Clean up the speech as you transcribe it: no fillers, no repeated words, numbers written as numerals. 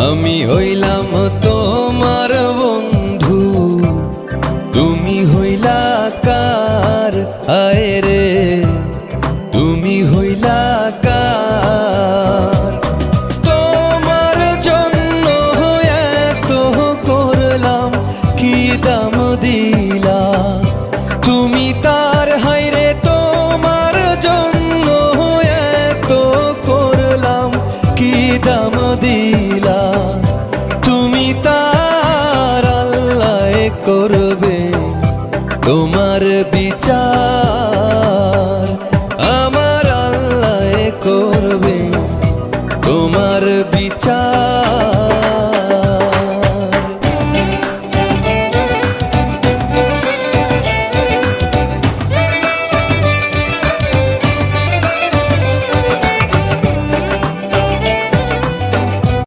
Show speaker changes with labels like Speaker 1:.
Speaker 1: আমি হইলাম তোমার বন্ধু, তুমি হইলা কার? আয় রে তুমি হইলা কার? তোমার জন্য এত করলাম, কি দাম দিলা তুমি তার? হায়রে তোমার জন্য এত করলাম, কি দাম দিলা তুমি তার? আল্লাহ করবে তোমার বিচার, আমার আল্লাহ করবে তোমার বিচার।